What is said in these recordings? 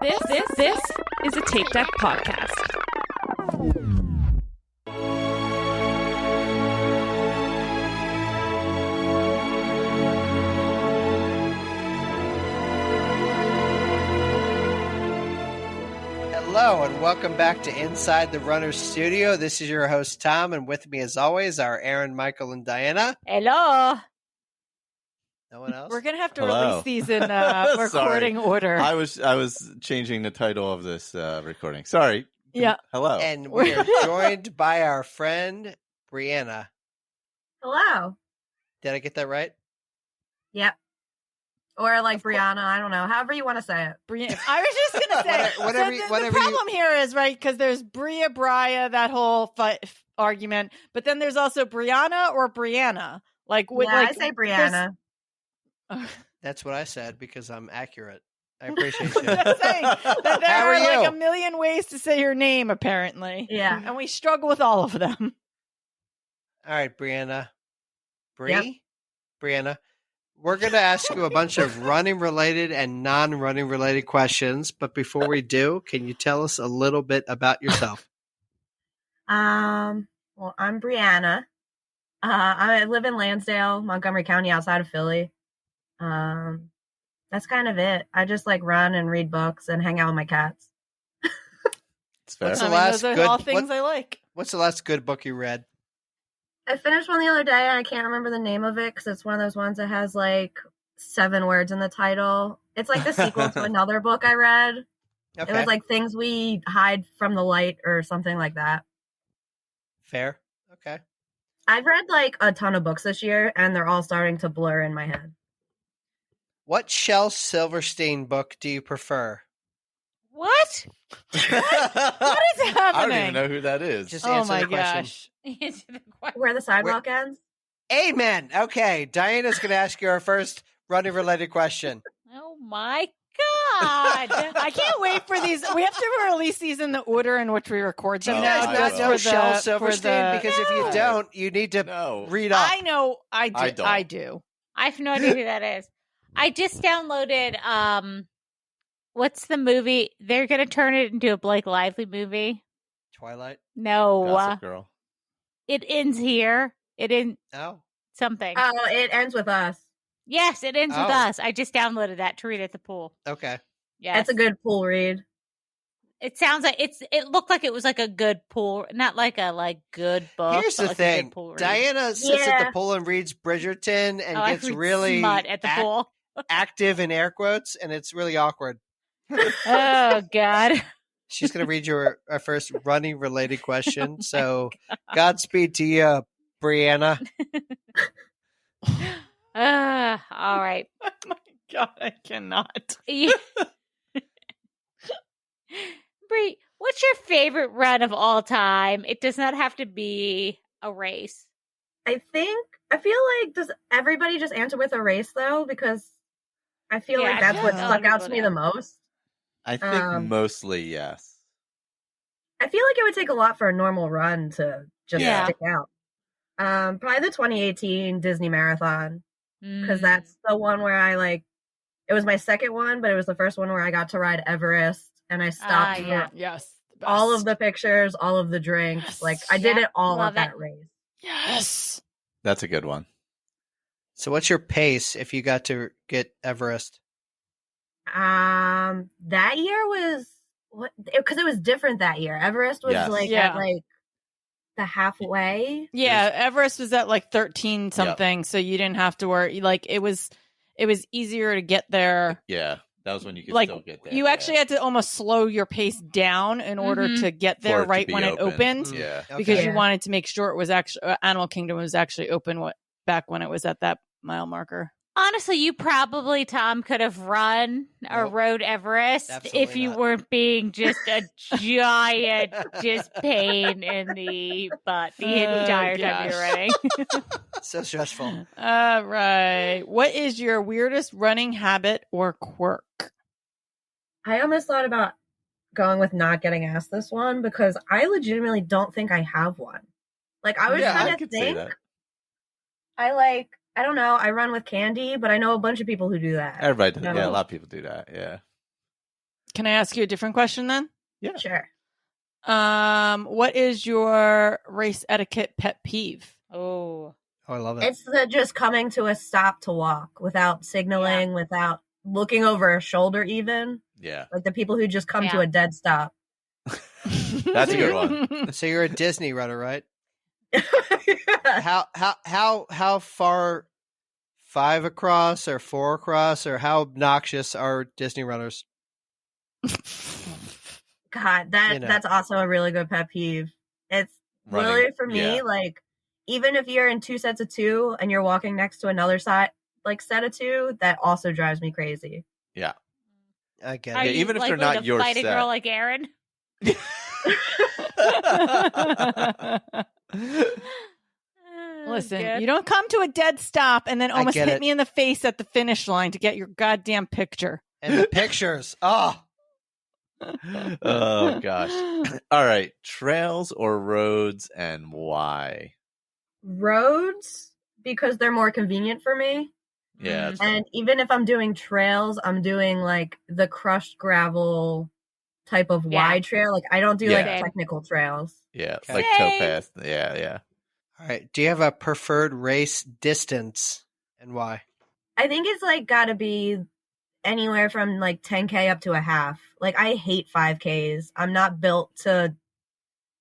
This is a Tape Deck podcast. Hello and welcome back to Inside the Runner's Studio. This is your host Tom, and with me as always are Aaron, Michael, and Diana. Hello. No one else? We're gonna have to release these in recording order. I was changing the title of this recording. Sorry. Yeah. Hello. And we are joined by our friend Bryana. Hello. Did I get that right? Yep. Or like Bryana, I don't know. However you want to say it. Brya. I was just gonna say. The problem here is right because there's Brya, that whole argument, but then there's also Bryana or Bryana. I say Bryana. That's what I said because I'm accurate. I appreciate you. Just saying that there How are are you? a million ways to say your name, apparently. Yeah. And we struggle with all of them. All right, Bryana. Yep. Bryana. We're going to ask you a bunch of running related and non-running related questions, but before we do, can you tell us a little bit about yourself? Well, I'm Bryana. I live in Lansdale, Montgomery County, outside of Philly. That's kind of it. I just run and read books and hang out with my cats. It's fair. Those are all things I like. What's the last good book you read? I finished one the other day and I can't remember the name of it because it's one of those ones that has 7 words in the title. It's like the sequel to another book I read. Okay. It was Things We Hide from the Light or something like that. Fair. Okay. I've read a ton of books this year and they're all starting to blur in my head. What Shel Silverstein book do you prefer? What? What is happening? I don't even know who that is. Just Oh answer my the question. gosh. Where the sidewalk ends? Amen. Okay. Diana's going to ask you our first running related question. Oh my God. I can't wait for these. We have to release these in the order in which we record them Do you now. guys just not know for Shel the- Silverstein? Because if you No. don't, you need to No. read up. I know. I do. I don't. I do. I have no idea who that is. I just downloaded what's the movie? They're gonna turn it into a Blake Lively movie. Twilight? No. Gossip Girl. It ends here. It ends Oh. something. Oh, it ends with us. Yes, it ends with Oh. us. I just downloaded that to read at the pool. Okay. Yes. It's a good pool read. It sounds like it looked like it was a good pool, not a good book. Here's but the a thing. good pool read. Diana sits at Yeah. the pool and reads Bridgerton and I gets read really smut at the pool. active in air quotes, and it's really awkward. Oh God. She's going to read our first running related question. So Godspeed to you, Bryana. All right. Oh my God, I cannot. Yeah. Bree, what's your favorite run of all time? It does not have to be a race. I feel does everybody just answer with a race though? Because I feel Yeah, that's what yeah. stuck out to People me the most. I think mostly yes. I feel like it would take a lot for a normal run to just Yeah. stick out. Probably the 2018 Disney Marathon, because Mm. that's the one where I it was my second one, but it was the first one where I got to ride Everest, and I stopped for yeah. Yes. the all best. of the pictures, all of the drinks. Yes. I did Yeah, it all love of that it. race. Yes. That's a good one. So what's your pace if you got to get Everest? That year was because it was different that year. Everest was Yes. Yeah. at the halfway. Yeah, Everest was at 13 something, so you didn't have to worry. It was easier to get there. Yeah. That was when you could Like still get there. you actually had to almost slow your pace down in order Mhm. to get For there it to right be when it open. opened, Yeah. because Okay. you wanted to make sure it was actually Animal Kingdom was actually open back when it was at that mile marker. Honestly, you probably, Tom, could have run or Nope. rode Everest Absolutely if you not. weren't being just a giant pain in the butt the entire time you were running. So stressful. All right. What is your weirdest running habit or quirk? I almost thought about going with not getting asked this one because I legitimately don't think I have one. I was Yeah, trying I to could say think. that. I don't know. I run with candy, but I know a bunch of people who do that. Everybody does. No. Yeah, a lot of people do that. Yeah. Can I ask you a different question then? Yeah. Sure. What is your race etiquette pet peeve? Oh. Oh, I love it. It's the just coming to a stop to walk without signaling, without looking over a shoulder even. Yeah. Like the people who just come to Yeah. a dead stop. That's a good one. So you're a Disney runner, right? How far? 5 across or 4 across, or how obnoxious are Disney runners? God, that's also a really good pet peeve. It's Running, literally for me, like even if you're in 2 sets of 2 and you're walking next to another side, like set of 2, that also drives me crazy. Yeah. I get Are it. you even if they're likely not to your fight set. a girl like Aaron? Listen, Good. you don't come to a dead stop and then almost get hit it. me in the face at the finish line to get your goddamn picture. And the pictures. Oh, Oh gosh. All right. Trails or roads, and why? Roads, because they're more convenient for me. Yeah. that's And even if I'm doing trails, I'm doing like the crushed gravel type of wide trail. Like I don't do like Yeah. technical trails. Yeah. Okay. Like Same. towpath. Yeah. all right. Do you have a preferred race distance and why? I think it's like got to be anywhere from like 10K up to a half. Like I hate 5Ks. I'm not built to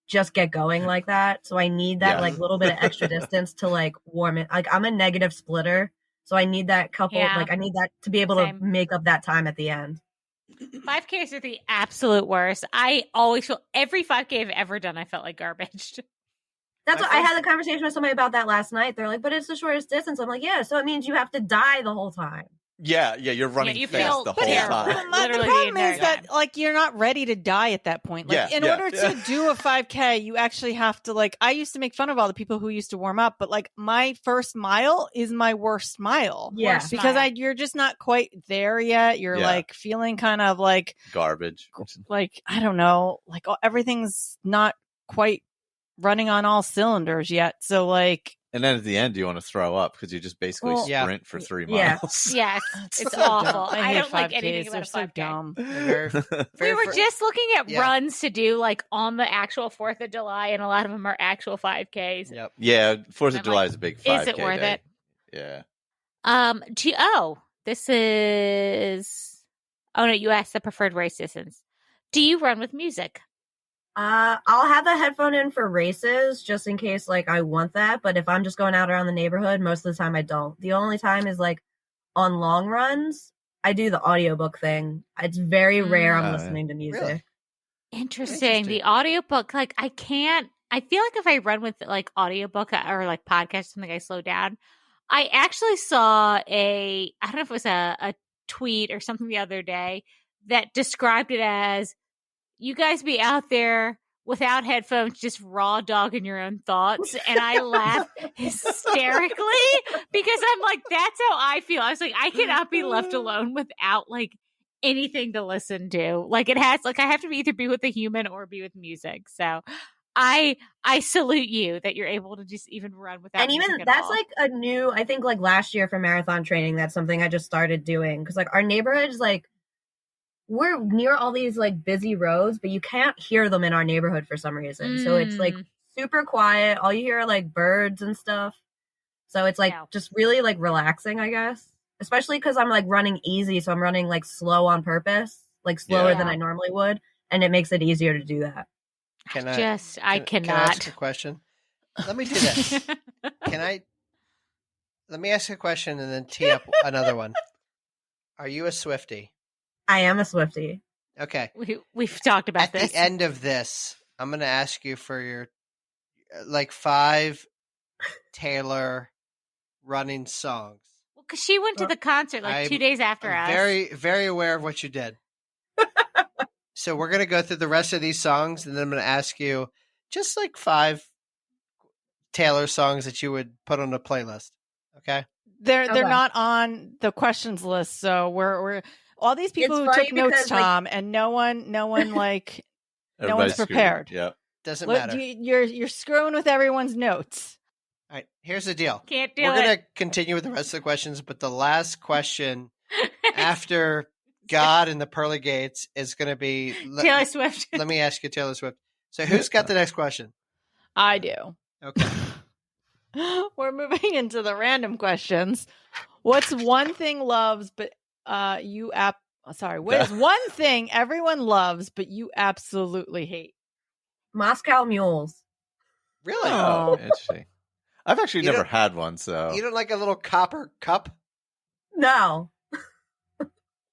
just get going like that. So I need that Yeah. like little bit of extra distance to like warm it. Like I'm a negative splitter. So I need that couple, Yeah. like I need that to be able Same. to make up that time at the end. 5Ks are the absolute worst. I always feel every 5K I've ever done, I felt like garbage. That's My what I first- had a conversation with somebody about that last night. They're like, but it's the shortest distance. I'm like, yeah, so it means you have to die the whole time. Yeah. You're running you fast feel the whole terrible. time. The Literally the problem entire is that time. like you're not ready to die at that point. Like Yeah, in yeah, order yeah. to do a 5K, you actually have to like. I used to make fun of all the people who used to warm up, but like my first mile is my worst mile. Yeah. Worst Because mile. you're just not quite there yet. You're Yeah. like feeling kind of like Garbage. I don't know, like everything's not quite running on all cylinders yet. So like And then at the end, you want to throw up because you just basically Well, sprint for 3 yeah. miles. Yes, it's so awful. dumb. I hate don't like 5Ks. anything They're about a so 5K. dumb. Very, We were just looking at Yeah. runs to do like on the actual 4th of July, and a lot of them are actual 5Ks. Yep. Yeah. 4th of I'm July like, is a big 5K is it worth day. it? Yeah. This is. Oh no, you asked the preferred race distance. Do you run with music? I'll have a headphone in for races just in case like I want that. But if I'm just going out around the neighborhood, most of the time I don't. The only time is like on long runs, I do the audiobook thing. It's very rare I'm Oh, yeah. listening to music. Really? Interesting. The audiobook, like I can't. I feel like if I run with like audiobook or like podcast or something, I slow down. I actually saw I don't know if it was a tweet or something the other day that described it as you guys be out there without headphones, just raw dogging your own thoughts. And I laughed hysterically because I'm like, that's how I feel. I was like, I cannot be left alone without like anything to listen to. Like it has, like I have to either be with a human or be with music. So I salute you that you're able to just even run without And even music at that's all. like a new, I think like last year for marathon training, that's something I just started doing. Cause like our neighborhood's like, we're near all these like busy roads, but you can't hear them in our neighborhood for some reason. So it's like super quiet. All you hear are like birds and stuff. So it's like just really like relaxing, I guess. Especially because I'm like running easy. So I'm running like slow on purpose, like slower than I normally would. And it makes it easier to do that. I Can I ask cannot. a question? Let me do this. Let me ask a question and then tee up another one. Are you a Swiftie? I am a Swiftie. Okay. We've talked about At this. the end of this, I'm going to ask you for your like 5 Taylor running songs. Well, because she went to the concert like 2 days after I'm us. very, very aware of what you did. So we're going to go through the rest of these songs, and then I'm going to ask you just like 5 Taylor songs that you would put on a playlist. Okay? They're not on the questions list, so we're all these people It's who took funny notes, because, like- Tom, and no one like no one's Everybody's screwed. prepared. Yeah. Doesn't Look, matter. you're screwing with everyone's notes. All right, here's the deal. Can't do We're it. going to continue with the rest of the questions, but the last question after God in the pearly gates is going to be Taylor Swift. Let me ask you, Taylor Swift. So who's got the next question? I do. Okay. We're moving into the random questions. What's one thing loves, but what is one thing everyone loves, but you absolutely hate? Moscow mules. Really? Oh, interesting. I've actually You never don't- had one, so You don't like a little copper cup? No.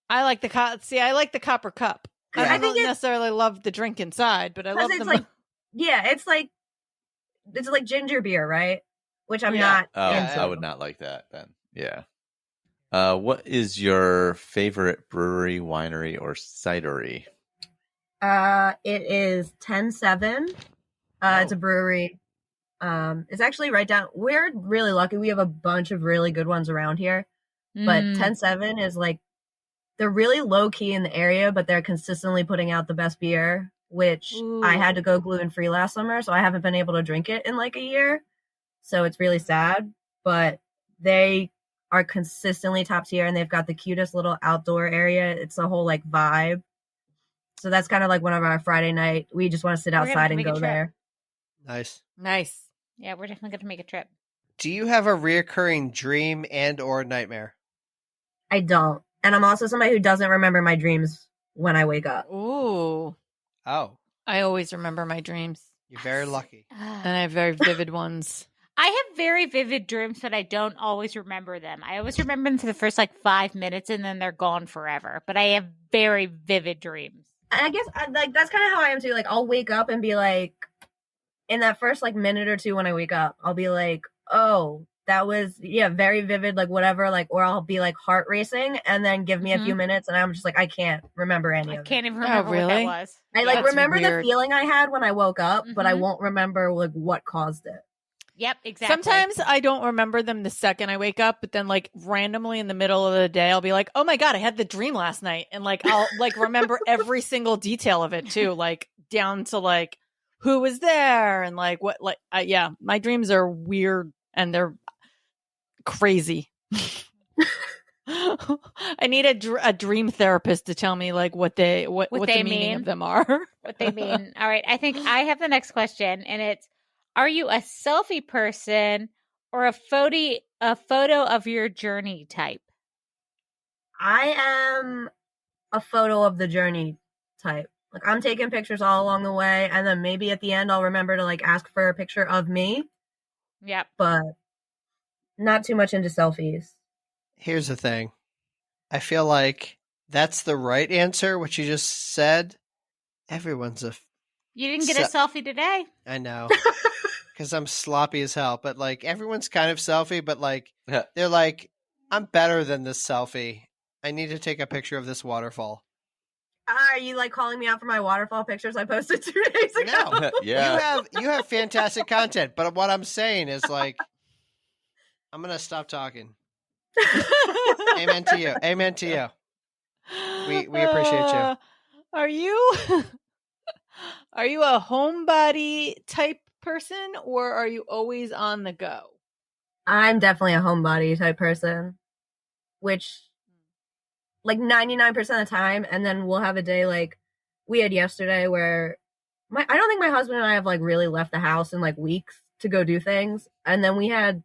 I like I like the copper cup. Yeah. I I think don't necessarily love the drink inside, but I love Because the it's like, yeah, it's like ginger beer, right? Which I'm Yeah. not oh, Yeah, into. I would not like that then. Yeah. What is your favorite brewery, winery, or cidery? It is 10-7. It's a brewery. It's actually right down. We're really lucky. We have a bunch of really good ones around here. But 10-7 is like, they're really low key in the area, but they're consistently putting out the best beer, which I had to go gluten-free last summer, so I haven't been able to drink it in like a year. So it's really sad, but they are consistently top tier, and they've got the cutest little outdoor area. It's a whole like vibe. So that's kind of like one of our Friday night. We just want to sit We're gonna outside and make a go trip. there. Nice. nice. Yeah, we're definitely going to make a trip. Do you have a reoccurring dream and or nightmare? I don't. And I'm also somebody who doesn't remember my dreams when I wake up. Ooh. Oh, I always remember my dreams, you're very lucky. and I have very vivid ones. I have very vivid dreams, but I don't always remember them. I always remember them for the first like 5 minutes, and then they're gone forever. But I have very vivid dreams. And I guess like that's kind of how I am too. Like I'll wake up and be like, in that first like minute or two when I wake up, I'll be like, oh, that was very vivid, like whatever, like, or I'll be like heart racing, and then give me a few minutes, and I'm just like, I can't remember any I of it. can't even remember what that really? was. I like That's remember weird. the feeling I had when I woke up, but I Mhm. won't remember like what caused it. Yep, exactly. Sometimes I don't remember them the second I wake up, but then like randomly in the middle of the day, I'll be like, "Oh my god, I had the dream last night," and like I'll like remember every single detail of it too, like down to like who was there and like what. Like, yeah, my dreams are weird and they're crazy. I need a dream therapist to tell me like what the they meaning mean. of them are. what they mean. All right, I think I have the next question, and it's: are you a selfie person or a photo of your journey type? I am a photo of the journey type. Like I'm taking pictures all along the way, and then maybe at the end I'll remember to like ask for a picture of me, Yep. but not too much into selfies. Here's the thing. I feel like that's the right answer, what you just said. Everyone's You didn't get a selfie today. I know. Because I'm sloppy as hell. But like everyone's kind of selfie, but like Yeah. they're like, I'm better than this selfie. I need to take a picture of this waterfall. Are you like calling me out for my waterfall pictures I posted 2 days ago? No. Yeah. You have fantastic content, but what I'm saying is like I'm gonna stop talking. Amen to you. Amen to you. We appreciate you. Are you are you a homebody type person or are you always on the go? I'm definitely a homebody type person, which like 99% of the time, and then we'll have a day like we had yesterday where I don't think my husband and I have like really left the house in like weeks to go do things, and then we had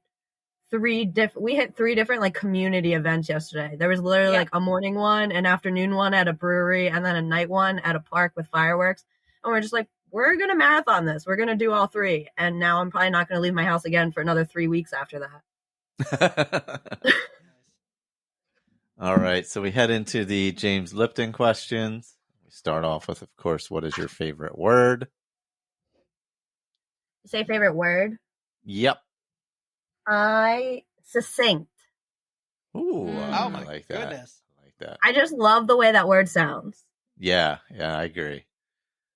three different like community events yesterday. There was literally like a morning one, an afternoon one at a brewery, and then a night one at a park with fireworks. And we're just like, we're gonna marathon this. We're gonna do all three. And now I'm probably not gonna leave my house again for another 3 weeks after that. All right, so we head into the James Lipton questions. We start off with, of course, what is your favorite word? Say favorite word. Yep. Succinct. Ooh, Oh my I like that. goodness. I like that. I just love the way that word sounds. Yeah, I agree.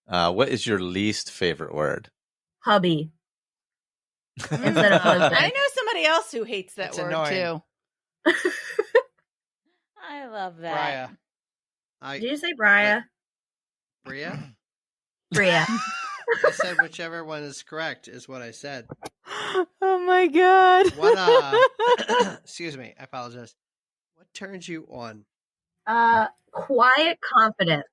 What is your least favorite word? Hubby. Instead of husband. I know somebody else who hates that It's word annoying. too. I love that. Brya. Did you say Brya? Brya? Brya. I said whichever one is correct is what I said. Oh my god. What excuse me, I apologize. What turns you on? Quiet confidence.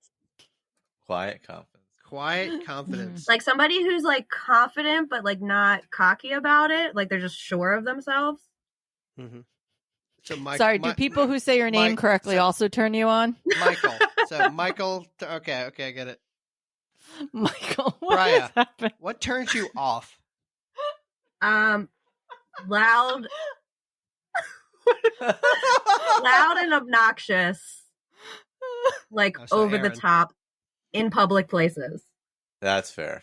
Quiet confidence. Quiet confidence. Like somebody who's like confident but like not cocky about it. Like they're just sure of themselves. Mm-hmm. So Mike, Sorry, do people who say your name Mike- correctly so- also turn you on? Michael. So Michael. Okay, I get it. Michael, what Brya. has happened? What turns you off? Loud, loud and obnoxious. Like So over the Aaron. top in public places. That's fair.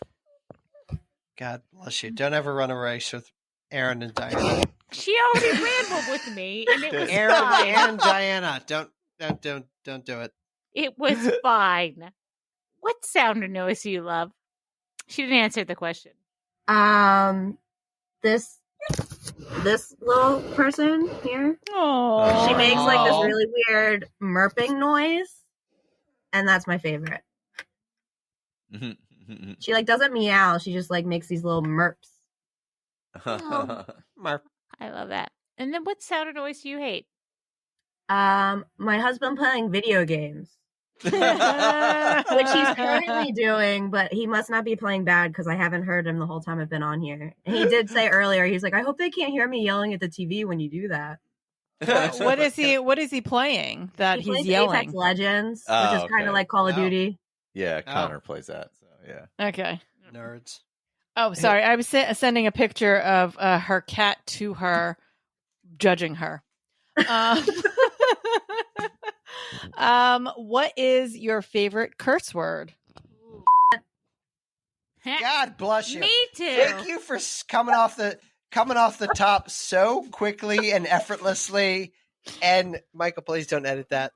God bless you. Don't ever run a race with Aaron and Diana. She already ran one with me, and it was Aaron fine. and Diana. Don't do it. It was fine. What sound or noise do you love? She didn't answer the question. This little person here. Oh, She makes like this really weird murping noise, and that's my favorite. She like doesn't meow. She just like makes these little murps. Mark. I love that. And then what sound or noise do you hate? My husband playing video games, which he's currently doing, but he must not be playing bad because I haven't heard him the whole time I've been on here. And he did say earlier, he's like, I hope they can't hear me yelling at the TV when you do that. What is he playing that He he's plays yelling? Apex Legends, Oh, which is kind okay. of like Call of Oh. Duty. Yeah, Connor plays that. So yeah. Okay. Nerds. Oh, sorry. I was sending a picture of her cat to her, judging her. What is your favorite curse word? God bless you. Me too. Thank you for coming off the top so quickly and effortlessly. And Michael, please don't edit that.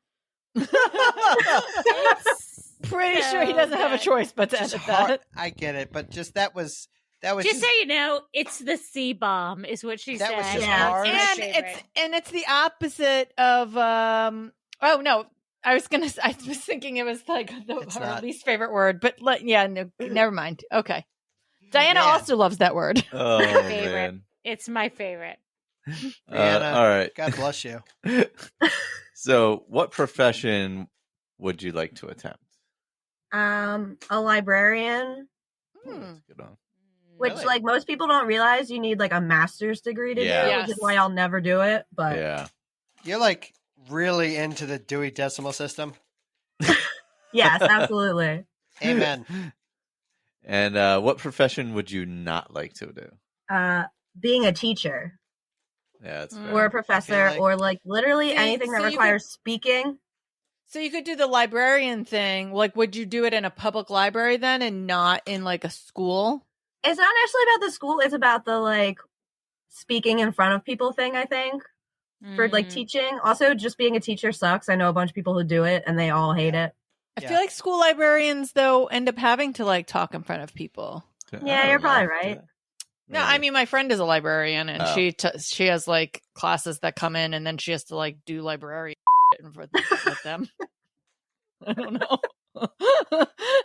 Pretty sure he doesn't have a choice but to Just edit hard- that. I get it, but just that was Just so you know, it's the C bomb, is what she That said. was just Yeah. hard. It's my And favorite. it's the opposite of oh no, I was thinking it was like It's her not. least favorite word, but no, never mind. Okay. Diana Man. also loves that word. Oh favorite. man. It's my favorite. Brianna, All right. God bless you. So, what profession would you like to attempt? A librarian, Hmm. That's a good one. which Really? like most people don't realize you need like a master's degree to Yeah. do, which is Yes. why I'll never do it. But Yeah. You're like really into the Dewey Decimal System. yes, absolutely. Amen. And what profession would you not like to do? Being a teacher Yeah, that's Mm. fair. or a professor like- or like literally See, anything that so you requires speaking. So you could do the librarian thing. Like, would you do it in a public library then, and not in like a school? It's not actually about the school. It's about the like speaking in front of people thing, I think, for like Mm. teaching. Also, just being a teacher sucks. I know a bunch of people who do it and they all hate it. I Yeah. feel like school librarians though end up having to like talk in front of people. Yeah, you're probably right. No, I mean my friend is a librarian, and Oh. she has like classes that come in, and then she has to like do librarian with them. I don't know.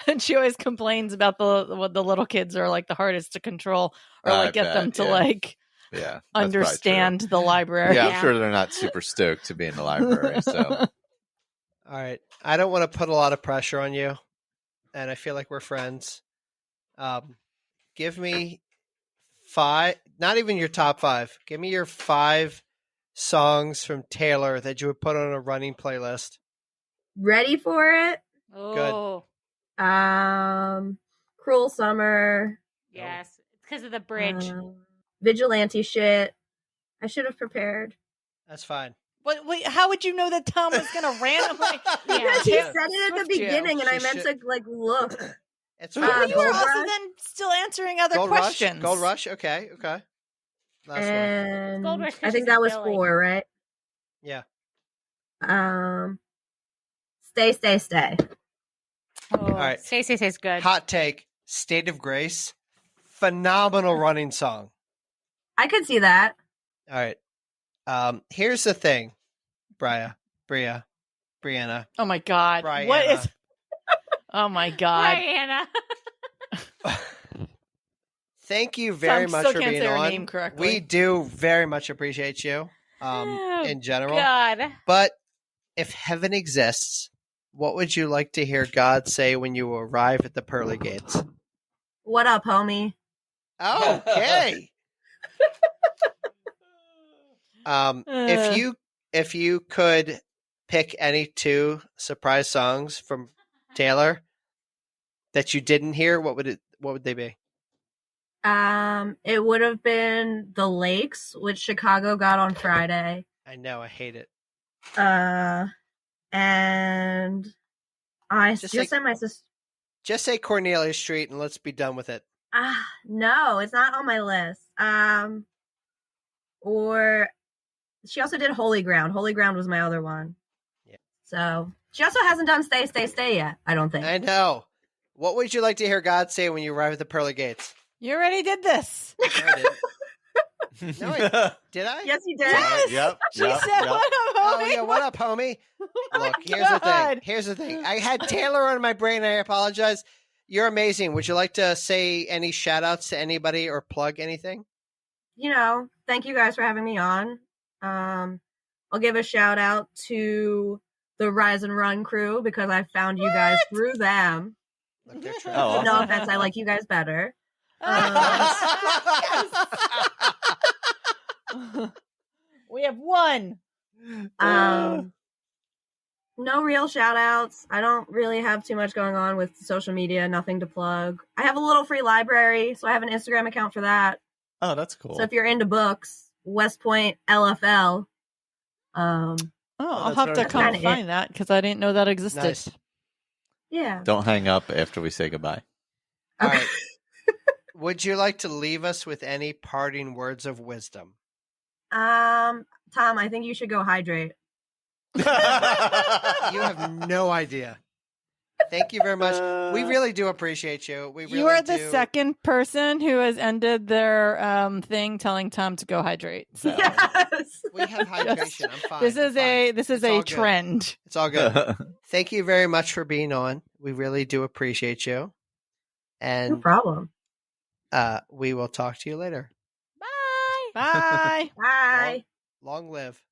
And she always complains about what the little kids are like the hardest to control, or I like get them bet, to yeah. like Yeah, that's understand the probably library. true. Yeah, I'm Yeah. sure they're not super stoked to be in the library. So All right. I don't want to put a lot of pressure on you, and I feel like we're friends. Give me 5, not even your top 5. Give me your 5 songs from Taylor that you would put on a running playlist. Ready for it? Oh, Cruel Summer, yes. It's because of the bridge. Vigilante shit. I should have prepared. That's fine. Wait, how would you know that Tom was going to randomly? Yeah. Because he Yeah. said it at the Swift jam. beginning, and I She meant should- to like look. It's But fine. you were Gold also Rush? then still answering other Gold questions. Rush. Gold Rush. Okay. Last one. And Gold Rush 'cause I think she's that a was Billy. 4, right? Yeah. Stay, stay, stay. Oh, All right. Stay's good. Hot take. State of Grace. Phenomenal running song. I could see that. All right. Here's the thing, Brya, Bryana. Oh my god! Bryana. What is? Oh my god! Bryana. Thank you very Tom much still for can't being say her on. name correctly. We do very much appreciate you Oh, in general. God. But if heaven exists, what would you like to hear God say when you arrive at the pearly gates? What up, homie? Okay. If you could pick any 2 surprise songs from Taylor that you didn't hear, what would they be? It would have been The Lakes, which Chicago got on Friday. I know, I hate it. And I just like- sent my sister. Just say Cornelia Street and let's be done with it. No, it's not on my list. Or she also did Holy Ground. Holy Ground was my other one. Yeah. So she also hasn't done Stay, Stay, Stay yet, I don't think. I know. What would you like to hear God say when you arrive at the pearly gates? You already did this. No, I didn't. Did I? Yes, you did. Yes. Yep. She said, "What up, Oh homie?" yeah, what up, homie? Oh Look, my here's the thing. God. Here's the thing. I had Taylor on my brain. I apologize. You're amazing. Would you like to say any shout outs to anybody or plug anything? Thank you guys for having me on. I'll give a shout out to the Rise and Run crew because I found you guys through them. Look, they're Oh, awesome. No offense, I like you guys better. We have one. No real shout outs. I don't really have too much going on with social media, nothing to plug. I have a little free library, so I have an Instagram account for that. Oh, that's cool. So if you're into books, West Point LFL. I'll that's have to very come cool. find that because I didn't know that existed. Nice. Yeah. Don't hang up after we say goodbye. All Okay. right. Would you like to leave us with any parting words of wisdom? Tom, I think you should go hydrate. You have no idea. Thank you very much. We really do appreciate you. We really You are the do. second person who has ended their thing telling Tom to go hydrate. So Yes. We have hydration. I'm fine. this I'm is fine. this is It's all a good. trend. It's all good. Thank you very much for being on. We really do appreciate you. No And problem. we will talk to you later. Bye. Bye. Long live.